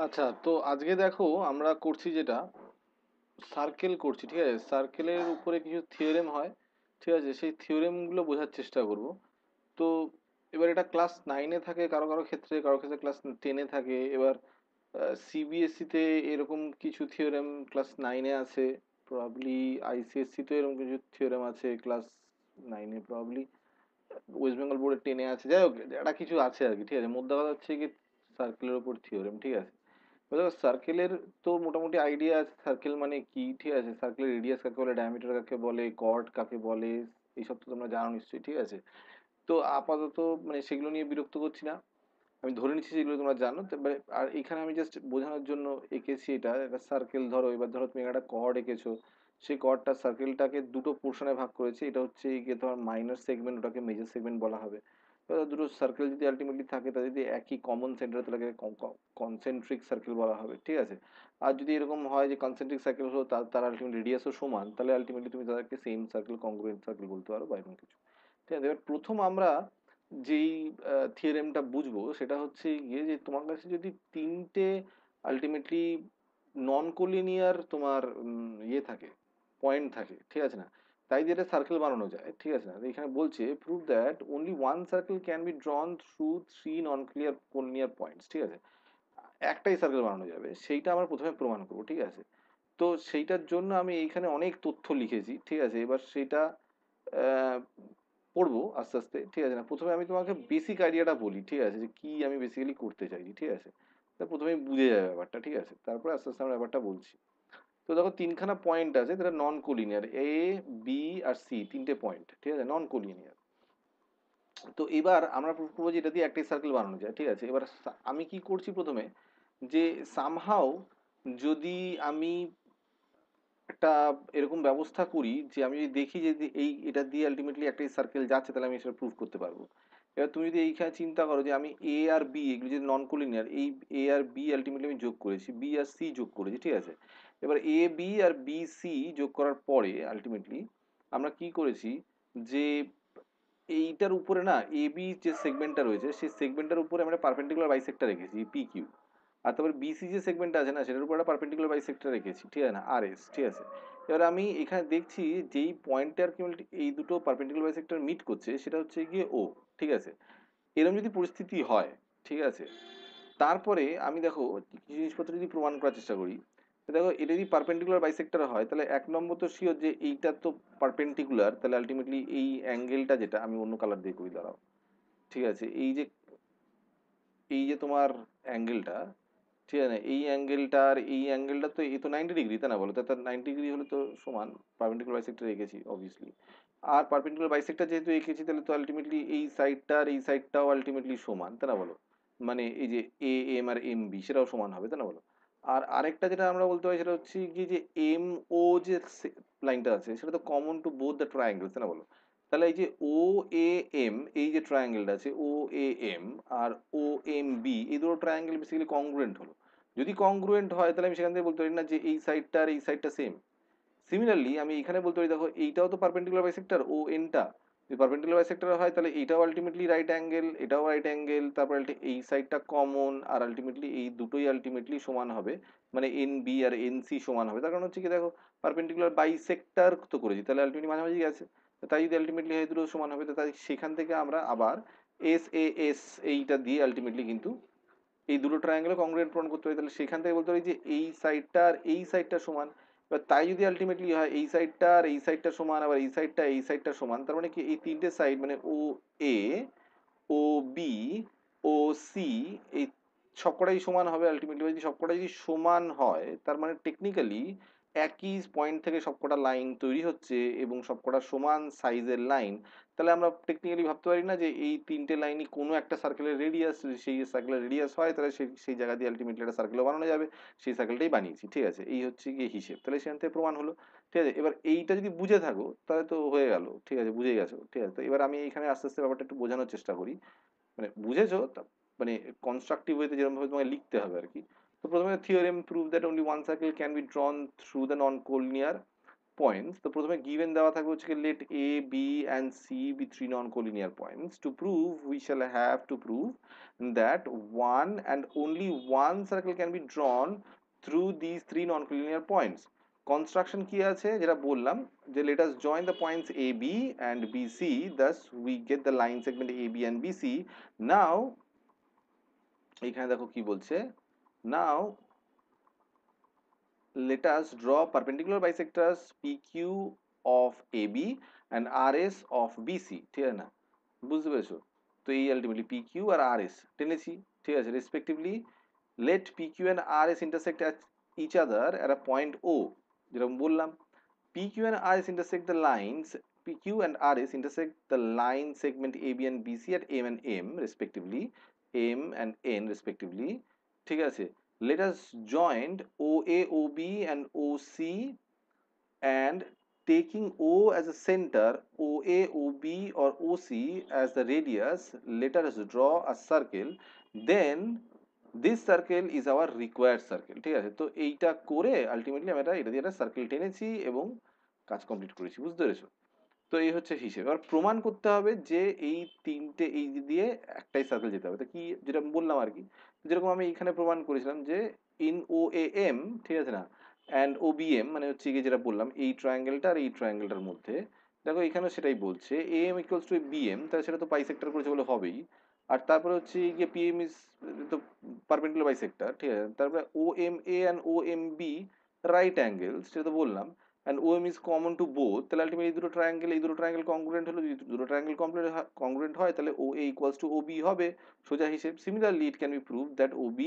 আচ্ছা, তো আজকে দেখো আমরা করছি যেটা সার্কেল করছি, ঠিক আছে? সার্কেলের উপরে কিছু থিওরেম হয়, ঠিক আছে? সেই থিওরেম গুলো বোঝার চেষ্টা করব। তো এবার এটা ক্লাস 9-এ থাকে কারো কারো ক্ষেত্রে, কারো ক্ষেত্রে ক্লাস 10-এ থাকে। এবার সিবিএসসি তে এরকম কিছু থিওরেম ক্লাস 9-এ আছে, প্রবাবলি আইসিএসসি তে এরকম কিছু থিওরেম আছে ক্লাস 9-এ, প্রবাবলি ওয়েস্ট বেঙ্গল বোর্ডে 10-এ আছে। যাই হোক, একটা কিছু আছে আর কি, ঠিক আছে? মোদ্দা কথা হচ্ছে কি, সার্কেলের উপর থিওরেম, ঠিক আছে? সার্কেলের তো মোটামুটি আইডিয়া আছে সার্কেল মানে কি, ঠিক আছে? সার্কেলের রেডিয়াস কাকে বলে, ডায়ামিটার কাকে বলে, কর্ড কাকে বলে, এইসব তো তোমরা জানো নিশ্চয়ই, ঠিক আছে? তো আপাতত মানে সেগুলো নিয়ে বিরক্ত করছি না, আমি ধরে নিচ্ছি যেগুলো তোমরা জানো। তবে আর এখানে আমি জাস্ট বোঝানোর জন্য এঁকেছি এটা একটা সার্কেল। ধরো এবার ধরো তুমি একটা কর্ড এঁকেছো, সেই কর্ডটা সার্কেলটাকে দুটো পোর্শনে ভাগ করেছে। এটা হচ্ছে গিয়ে তোমার মাইনর সেগমেন্ট, ওটাকে মেজর সেগমেন্ট বলা হবে। এবার দুটো সার্কেল যদি আলটিমেটলি থাকে, তাদের যদি একই কমন সেন্টার, তাহলে কনসেন্ট্রিক সার্কেল বলা হবে, ঠিক আছে? আর যদি এরকম হয় যে কনসেন্ট্রিক সার্কেল হলো তার আলটিমেট রেডিয়াসও সমান, তাহলে আলটিমেটলি তুমি তাদেরকে সেম সার্কেল, কংগ্রুয়েন্ট সার্কেল বলতে পারো বা এরকম কিছু, ঠিক আছে? এবার প্রথম আমরা যেই থিওরেমটা বুঝবো সেটা হচ্ছে গিয়ে যে তোমার কাছে যদি তিনটে আলটিমেটলি নন কোলিনিয়ার তোমার ইয়ে থাকে, পয়েন্ট থাকে, ঠিক আছে না? তাই দিয়ে একটা সার্কেল বানানো যায়, ঠিক আছে না? তো এখানে বলছে prove that only one circle can be drawn through three non clear collinear points, ঠিক আছে? একটাই সার্কেল বানানো যাবে, সেইটা আমরা প্রথমে প্রমাণ করবো, ঠিক আছে? তো সেইটার জন্য আমি এইখানে অনেক তথ্য লিখেছি, ঠিক আছে? এবার সেটা আহ, পড়বো আস্তে আস্তে, ঠিক আছে না? প্রথমে আমি তোমাকে বেসিক আইডিয়াটা বলি, ঠিক আছে, যে কি আমি বেসিক্যালি করতে চাইছি, ঠিক আছে? তা প্রথমে বুঝে যাবে ব্যাপারটা, ঠিক আছে? তারপরে আস্তে আস্তে আমরা ব্যাপারটা বলছি। তো দেখো তিনখানা পয়েন্ট আছে, যেটা নন কোলিনিয়ার, এ, বি আর সি, তিনটে পয়েন্ট, ঠিক আছে, নন কোলিনিয়ার। তো এবার আমরা প্রুভ করবো যে এটা দিয়ে একটাই সার্কেল বানানো যায়, ঠিক আছে? এবার আমি কি করছি প্রথমে, যে সামহাও যদি আমি একটা এরকম ব্যবস্থা করি যে আমি যদি দেখি যে এই এটা দিয়ে আলটিমেটলি একটাই সার্কেল যাচ্ছে, তাহলে আমি সেটা প্রুভ করতে পারবো। এবার তুমি যদি এইখানে চিন্তা করো যে আমি এ আর বি এগুলো যদি নন কোলিনিয়ার, এই এ আর বি আলটিমেটলি আমি যোগ করেছি, বি আর সি যোগ করেছি, ঠিক আছে? এবার A B R B C যোগ করার পরে আলটিমেটলি আমরা কি করেছি, যে এইটার উপরে না এ বি যে সেগমেন্টটা রয়েছে, সেই সেগমেন্টটার উপরে আমরা পারপেন্ডিকুলার বাইসেক্টর রেখেছি, পি কিউ। আর তারপর বিসি যে সেগমেন্টটা আছে না, সেটার উপর একটা পারপেন্ডিকুলার বাইসেক্টর রেখেছি, ঠিক আছে না, আর এস, ঠিক আছে? এবার আমি এখানে দেখছি যেই পয়েন্টটার কি এই দুটো পারপেন্ডিকুলার বাইসেক্টর মিট করছে, সেটা হচ্ছে গিয়ে ও, ঠিক আছে? এরকম যদি পরিস্থিতি হয়, ঠিক আছে, তারপরে আমি দেখো কিছু জিনিসপত্র যদি প্রমাণ করার চেষ্টা করি। তো দেখো এটা যদি পারপেন্ডিকুলার বাইসেক্টর হয়, তাহলে এক নম্বর তো শিওর যে এইটা তো পারপেন্ডিকুলার, তাহলে আলটিমেটলি এই অ্যাঙ্গেলটা, যেটা আমি অন্য কালার দিয়ে করি, দাঁড়াও, ঠিক আছে, এই যে তোমার অ্যাঙ্গেলটা, ঠিক আছে না, এই অ্যাঙ্গেলটা আর এই অ্যাঙ্গেলটা তো এই তো 90 ডিগ্রি, তাই না? বলো তো, তার 90 ডিগ্রি হলে তো সমান, পারপেন্ডিকুলার বাইসেক্টর এঁকেছি অবভিয়াসলি। আর পারপেন্ডিকুলার বাইসেক্টর যেহেতু এঁকেছি, তাহলে তো আলটিমেটলি এই সাইডটা আর এই সাইডটাও আলটিমেটলি সমান, তাই না? বলো, মানে এই যে এ এম আর এম বি সেটাও সমান হবে, তাই না? বলো। আর আরেকটা যেটা আমরা বলতে পারি সেটা হচ্ছে কি, যে এম ও যে লাইনটা আছে, সেটা তো common to both the triangle, তাই না? বলো। তাহলে এই যে ও এ এম, এই যে ট্রায়াঙ্গেলটা আছে ও এ এম আর ও এম বি, এই দুটো ট্রায়াঙ্গেল বেসিক্যালি কংগ্রুয়েন্ট হলো। যদি কংগ্রুয়েন্ট হয়, তাহলে আমি সেখান থেকে বলতে পারি না যে এই সাইডটা আর এই সাইডটা সেম। সিমিলারলি আমি এখানে বলতে পারি, দেখো এইটাও তো পারপেন্ডিকুলার বাইসেক্টর ও এনটা, যদি পারপেন্ডিকুলার বাইসেক্টর হয়, তাহলে এইটাও আলটিমেটলি রাইট অ্যাঙ্গেল, এটাও রাইট অ্যাঙ্গেল, তারপর এই সাইডটা কমন, আর আলটিমেটলি এই দুটোই আলটিমেটলি সমান হবে, মানে এন বি আর এন সি সমান হবে। তার কারণ হচ্ছে কি, দেখো পারপেন্ডিকুলার বাইসেক্টর তো করেছি, তাহলে আলটিমেটলি মাঝামাঝি গেছে। তো তাই যদি আলটিমেটলি হয় দুটো সমান হবে, তো তাই সেখান থেকে আমরা আবার এস এ এস এইটা দিয়ে আলটিমেটলি কিন্তু এই দুটো ট্রায়াঙ্গেলে কংগ্রুয়েন্ট প্রমাণ করতে পারি। তাহলে সেখান থেকে বলতে পারি যে এই সাইডটা আর এই সাইডটা সমান। এবার তাই যদি আলটিমেটলি হয় এই সাইডটা আর এই সাইডটা সমান, আবার এই সাইডটা সমান, তার মানে কি এই তিনটে সাইড মানে ও এ, ও বি, ও সি, এই সবকটাই সমান হবে আলটিমেটলি। যদি সবকটা যদি সমান হয়, তার মানে টেকনিক্যালি একই পয়েন্ট থেকে সবকটা লাইন তৈরি হচ্ছে এবং সবকটা সমান সাইজের লাইন। তাহলে আমরা টেকনিক্যালি ভাবতে পারি না যে এই তিনটে লাইনই কোনো একটা সার্কেলের রেডিয়াস, সেই সার্কেলের রেডিয়াস হয়, তাহলে সেই সেই জায়গা দিয়ে আলটিমেটলি একটা সার্কেলও বানানো যাবে। সেই সার্কেলটাই বানিয়েছি, ঠিক আছে? এই হচ্ছে গিয়ে হিসেব, তাহলে সেখান থেকে প্রমাণ হলো, ঠিক আছে? এবার এইটা যদি বুঝে থাকো, তাহলে তো হয়ে গেল, ঠিক আছে, বুঝে গেছো, ঠিক আছে? তো এবার আমি এখানে আস্তে আস্তে ব্যাপারটা একটু বোঝানোর চেষ্টা করি, মানে বুঝেছো মানে কনস্ট্রাকটিভ ওয়েতে যেরকম ভাবে তোমাকে লিখতে হবে আর কি। তো প্রথমে theorem prove that only one circle can be drawn through the non collinear points, তো প্রথমে গিভেন দেওয়া থাকবে হচ্ছে let A B and C be three non collinear points, to prove we shall have to prove that one and only one circle can be drawn through this three non collinear points. Construction কি আছে যেটা বললাম, যে let us join the points A B and B C, thus we get the line segment A B and B C. Now এখানে দেখো কি বলছে, নাও let us draw perpendicular bisectors PQ of AB and RS of BC, ঠিক আছে না, বুঝতে পেরেছো? তো এই আলটিমেটলি PQ আর RS টেনেছি, ঠিক আছে, respectively let PQ and RS intersect at each other at a point O, যেরকম বললাম PQ and RS intersect the lines, PQ and RS intersect the line segment AB and BC at M and M respectively, M and N respectively, ঠিক আছে। Let us join OA, OB and OC, and taking O as a center, OA, OB or OC as the radius, let us draw a circle, then this circle is our required circle, ঠিক আছে। তো এইটা করে ultimately আমরা এটা দিয়ে একটা circle টেনেছি এবং কাজ কমপ্লিট করেছি, বুঝতে পেরেছো? তো এই হচ্ছে হিসেব। এবার প্রমাণ করতে হবে যে এই তিনটে এই দিয়ে একটাই সার্কেল যেতে হবে, তো কি যেটা বললাম আর কি, যেরকম আমি এখানে প্রমাণ করেছিলাম যে ইন ও এ এম, ঠিক আছে না, অ্যান্ড ও বি এম, মানে হচ্ছে গিয়ে যেটা বললাম এই ট্রায়াঙ্গেলটা আর এই ট্রায়াঙ্গেলটার মধ্যে, দেখো এখানেও সেটাই বলছে A M equals to B M, তাহলে সেটা তো বাইসেক্টর করেছে বলে হবেই। আর তারপরে হচ্ছে গিয়ে পি এম ইজ তো পারপেন্ডিকুলার বাইসেক্টর, ঠিক আছে, তারপরে O M A and O M B right angle, সেটা তো বললাম, and OM is common to both, তাহলে আলটিমেটলি এই দুটো ট্রায়াঙ্গেল কংগ্রুয়েন্ট হলো, যদি দুটো ট্রায়াঙ্গেল কংগ্রুয়েন্ট হয় তাহলে OA equals to OB হবে, সোজা হিসেব। Similarly it can be prove that OB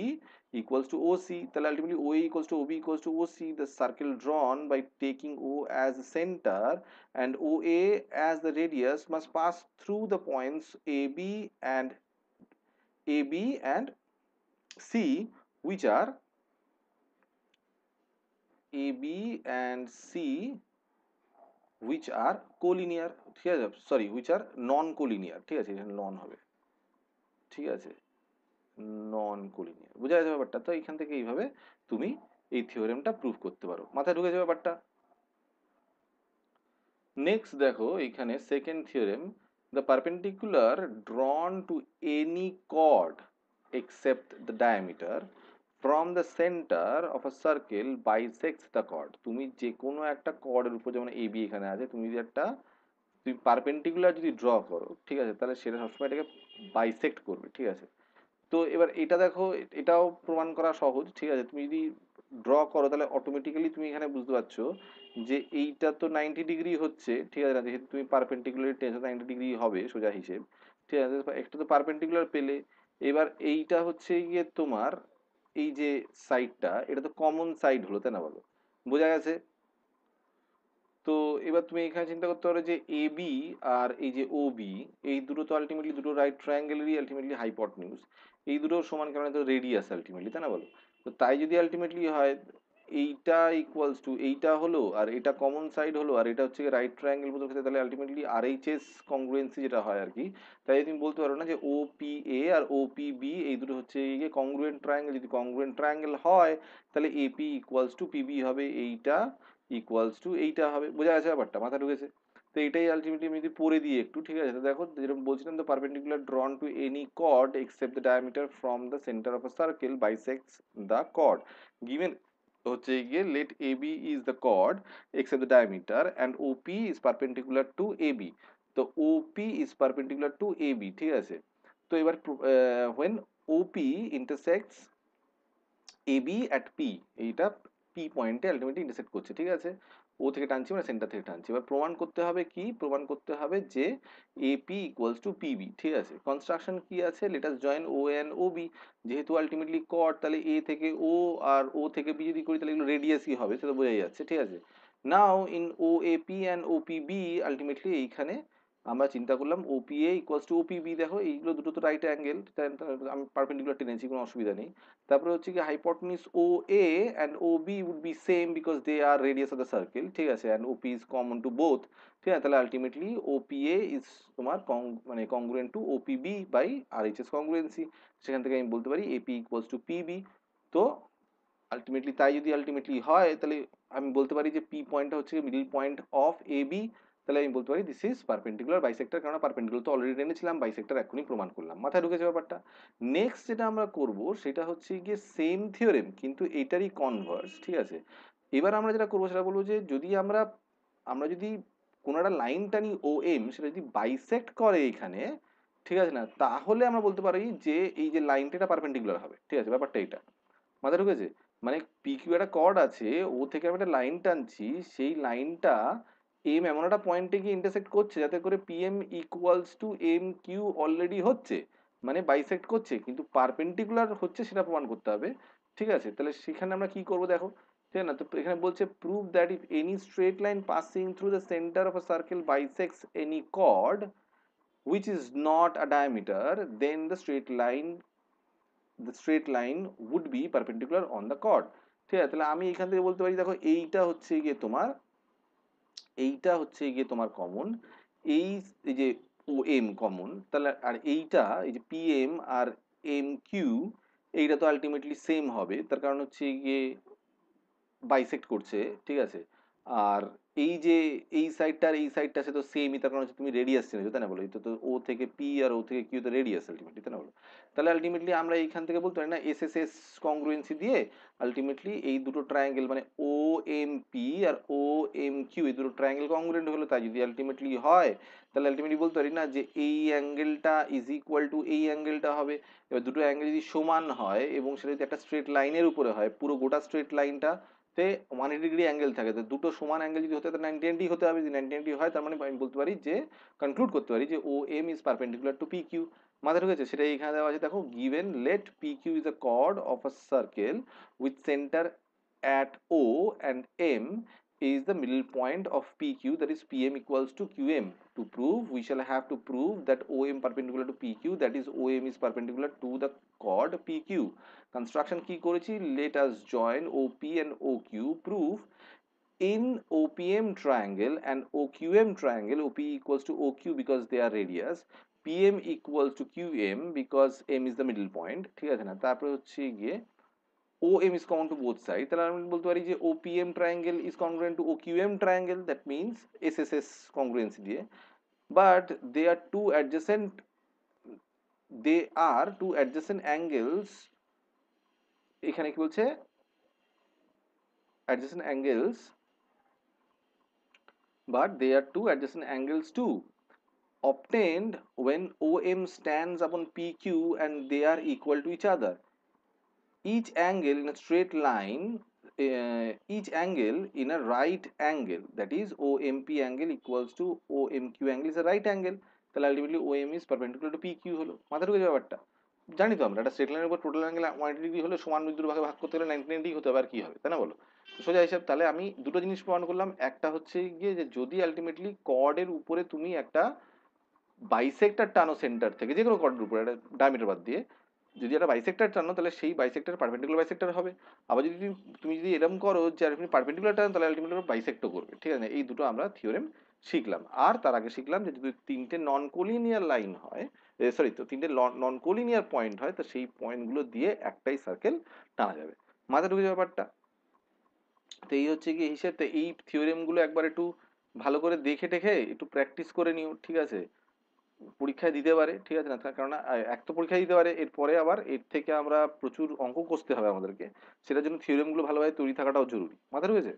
equals to OC, তাহলে ultimately OA equals to OB equals to OC, the circle drawn by taking O as the center and OA as the radius must pass through the points AB and C, which are AB and C which are collinear, ঠিক আছে, sorry which are non collinear, ঠিক আছে, এখানে নন হবে, ঠিক আছে, নন collinear, বোঝা যাচ্ছে ব্যাপারটা? তো এখান থেকে এইভাবে তুমি এই থিওরেমটা প্রুভ করতে পারো, মাথায় ঢুকেছে ব্যাপারটা? নেক্সট দেখো এখানে second theorem, the perpendicular drawn to any chord except the diameter from the center of a circle bisects the chord, তুমি যে কোনো একটা কর্ডের উপর, যেমন AB এখানে আছে, তুমি যদি একটা তুমি পারপেন্ডিকুলার যদি ড্র করো, ঠিক আছে, তাহলে সেটা সবসময় এটাকে বাইসেক্ট করবে, ঠিক আছে। তো এবার এটা দেখো, এটাও প্রমাণ করা সহজ, ঠিক আছে, তুমি যদি ড্র করো তাহলে অটোমেটিক্যালি তুমি এখানে বুঝতে পারছো যে এইটা তো 90 ডিগ্রি হচ্ছে, ঠিক আছে, যেহেতু তুমি পারপেন্ডিকুলার টেনশন 90 ডিগ্রি হবে সোজা হিসেব, ঠিক আছে, একটা তো পারপেন্ডিকুলার পেলে। এবার এইটা হচ্ছে গিয়ে তোমার এই যে সাইডটা, এটা তো কমন সাইড হলো, তাই না, বলো? বোঝা গেছে? তো এবার তুমি এখানে চিন্তা করতে পারো যে এ বি আর এই যে ও বি, এই দুটো তো আলটিমেটলি দুটো রাইট ট্রায়াঙ্গেলেরই আলটিমেটলি হাইপোটেনিউজ, এই দুটো সমান কারণে তো রেডিয়াস আলটিমেটলি, তাই না, বলো? তো তাই যদি আলটিমেটলি হয় এইটা ইকুয়ালস টু এইটা হলো, আর এটা কমন সাইড হলো, আর এটা হচ্ছে রাইট ট্রায়াঙ্গেল বোঝার ক্ষেত্রে, তাহলে আলটিমেটলি আর এইচ এস কংগ্রুয়েন্সি যেটা হয় আর কি, তাই তুমি বলতে পারো না যে ও পি এ আর ও পি বি এই দুটো হচ্ছে গিয়ে কংগ্রুয়েন্ট ট্রায়াঙ্গেল, যদি কংগ্রুয়েন্ট ট্রায়াঙ্গেল হয় তাহলে এপি ইকুয়ালস টু পিবি হবে, এইটা ইকুয়ালস টু এইটা হবে, বোঝা গেছে ব্যাপারটা? মাথা ঢুকেছে? তো এটাই আলটিমেটলি আমি যদি পড়ে দিই একটু, ঠিক আছে, তো দেখো যেরকম বলছিলাম, তো perpendicular drawn to any chord except the diameter from the centre of a circle bisects the chord, given হচ্ছে গিয়ে let A B is the chord except the diameter and O P is perpendicular to A B, তো O P is perpendicular to A B, ঠিক আছে। তো এবার when OP intersects AB at P, এইটা P পয়েন্টে ultimately intersect করছে, ঠিক আছে, ও থেকে টানছি মানে সেন্টার থেকে টানছি। এবার প্রমাণ করতে হবে কি, প্রমাণ করতে হবে যে AP ইকুয়ালস টু পিবি, ঠিক আছে। কনস্ট্রাকশন কি আছে, let us join O and O B, যেহেতু আলটিমেটলি কর্ড, তাহলে এ থেকে ও আর ও থেকে বি যদি করি তাহলে এগুলো রেডিয়াসই হবে, সেটা বোঝাই যাচ্ছে, ঠিক আছে। Now in O A P and O P B, ultimately এইখানে আমরা চিন্তা করলাম ওপিএ ইকুয়ালস টু ওপিবি, দেখো এইগুলো দুটো তো রাইট অ্যাঙ্গেল, আমি পারপেন্ডিকুলার টেনেছি, কোনো অসুবিধা নেই। তারপরে হচ্ছে কি hypotenuse OA and OB would be same because they are radius of the circle, ঠিক আছে, and OP is common to both, ঠিক আছে, তাহলে ultimately OPA is তোমার মানে congruent to OPB by RHS congruency, সেখান থেকে আমি বলতে পারি AP equals to PB। তো আলটিমেটলি তাই যদি আলটিমেটলি হয় তাহলে আমি বলতে পারি যে পি পয়েন্টটা হচ্ছে middle point of A B, তাহলে আমি বলতে পারি দিস ইজ পারপেন্ডিকুলার বাইসেক্টর, কারণ পারপেন্ডিকুলার তো অলরেডি জেনেছিলাম, বাইসেক্টর এখনই প্রমাণ করলাম। মাথায় ঢুকেছে ব্যাপারটা? নেক্সট যেটা আমরা করব সেটা হচ্ছে গিয়ে সেম থিওরেম কিন্তু এটারই কনভার্স, ঠিক আছে? এবার আমরা যেটা করবো সেটা বলবো যে যদি আমরা আমরা যদি কোনো একটা লাইন টানি ও এম, সেটা যদি বাইসেক্ট করে এখানে, ঠিক আছে না, তাহলে আমরা বলতে পারি যে এই যে লাইনটা এটা পারপেন্ডিকুলার হবে, ঠিক আছে? ব্যাপারটা এটা মাথায় ঢুকেছে? মানে পি কিউ একটা কর্ড আছে, ও থেকে আমি একটা লাইন টানছি, সেই লাইনটা এম এমন একটা পয়েন্টে গিয়ে ইন্টারসেক্ট করছে যাতে করে P M equals to M Q already হচ্ছে, মানে বাইসেক্ট করছে, কিন্তু পারপেন্ডিকুলার হচ্ছে সেটা প্রমাণ করতে হবে, ঠিক আছে? তাহলে সেখানে আমরা কি করবো দেখো, ঠিক আছে না? তো এখানে বলছে prove that if any straight line passing through the centre of a circle bisects any chord which is not a diameter, then the straight line would be perpendicular on the chord। ঠিক আছে? তাহলে আমি এখান থেকে বলতে পারি দেখো এইটা হচ্ছে গিয়ে তোমার কমন, এই এই যে ও এম কমন, তাহলে আর এইটা এই যে পি এম আর এম কিউ এইটা তো আলটিমেটলি সেম হবে, তার কারণ হচ্ছে গিয়ে বাইসেক্ট করছে, ঠিক আছে? আর এই যে এই সাইডটা আর এই সাইডটা সে তো সেমই, তার কারণ হচ্ছে তুমি রেডিয়াস চিনেছো, তাই না? বলো তো ও থেকে পি আর ও থেকে কিউ তো রেডিয়াস আলটিমেটলি, তাই না? বলো তাহলে আলটিমেটলি আমরা এইখান থেকে বলতে পারি না এস এস এস কংগ্রুয়েন্সি দিয়ে আলটিমেটলি এই দুটো ট্রায়াঙ্গেল মানে ও M P R O M Q এই দুটো ট্রায়াঙ্গেল কংগ্রুয়েন্ট হলো, তাই যদি আলটিমেটলি হয় তাহলে আলটিমেটলি বলতে পারি না যে এই অ্যাঙ্গেলটা ইজ ইকুয়াল টু এই অ্যাঙ্গেলটা হবে। এবার দুটো অ্যাঙ্গেল যদি সমান হয় এবং সেটা যদি একটা স্ট্রেট লাইনের উপরে হয়, পুরো গোটা স্ট্রেট লাইনটা তে 180 ডিগ্রি অ্যাঙ্গেল থাকে, তো দুটো সমান অ্যাঙ্গেল যদি হতে হয় 90 হতে হবে, যদি 90 হয় তার মানে আমি বলতে পারি যে কনক্লুড করতে পারি যে O M is perpendicular to P Q. মাথায় ঢুকেছে? সেটা এখানে দেওয়া আছে দেখো, given let P Q is a chord of a circle with centre at O and M is the middle point of PQ, that is PM equals to QM. To prove, we shall have to prove that OM perpendicular to PQ, that is OM is perpendicular to the chord PQ. Construction কি করেছি? Let us join OP and OQ. Prove in OPM triangle and OQM triangle, OP equals to OQ because they are radius, PM equals to QM because M is the middle point, ঠিক আছে না? তারপরে হচ্ছে গিয়ে OM is common to both sides, তাহলে আমি বলতে পারি যে OPM triangle is congruent to OQM triangle, that means SSS congruency দিয়ে, but they are two adjacent angles, এখানে কি বলছে adjacent angles, but they are two adjacent angles too, obtained when OM stands upon PQ and they are equal to each other. Each angle in a straight line, each angle in a right angle, that is OMP angle equals to OMQ angle is a right angle, তাহলে ultimately OM is perpendicular to PQ হলো। মাথা ঢুকেছে ব্যাপারটা? জানি তো আমরা একটা straight লাইনের উপর টোটাল অ্যাঙ্গেল 180 ডিগ্রি হলে সমান দুটো ভাগে ভাগ করতে গেলে 90 ডিগ্রি হতে হবে, আর কি হবে, তাই না? বলো তো সোজা হিসাব। তাহলে আমি দুটো জিনিস প্রমাণ করলাম, একটা হচ্ছে গিয়ে যে যদি আলটিমেটলি কর্ডের উপরে তুমি একটা বাইসেক্টর টানো সেন্টার থেকে, যে কোনো কর্ডের উপরে একটা ডায়ামিটার বাদ দিয়ে যদি একটা বাইসেক্টর টানো তাহলে সেই বাইসেক্টর পারপেন্ডিকুলার বাইসেক্টর হবে। আবার যদি তুমি যদি এরকম করো যে তুমি পারপেন্ডিকুলার টানো তাহলে আলটিমেটলি বাইসেক্টও করবে, ঠিক আছে? এই দুটো আমরা থিওরেম শিখলাম। আর তার আগে শিখলাম যে যদি তিনটে নন কোলিনিয়ার লাইন হয়, সরি, তো তিনটে নন কোলিনিয়ার পয়েন্ট হয়, তো সেই পয়েন্টগুলো দিয়ে একটাই সার্কেল টানা যাবে। মাথা ঢুকে যাবে ব্যাপারটা? তো এই হচ্ছে কি হিসেব। তো এই থিওরেম গুলো একবার একটু ভালো করে দেখে টেখে একটু প্র্যাকটিস করে নিও, ঠিক আছে? পরীক্ষায় দিতে পারে, ঠিক আছে না? তার কারণ এক তো পরীক্ষায় দিতে পারে, এরপরে আবার এর থেকে আমরা প্রচুর অঙ্ক কষতে হবে আমাদেরকে, সেটার জন্য থিওরেম গুলো ভালোভাবে তৈরি থাকাটাও জরুরি। মাথা ঢুকেছে?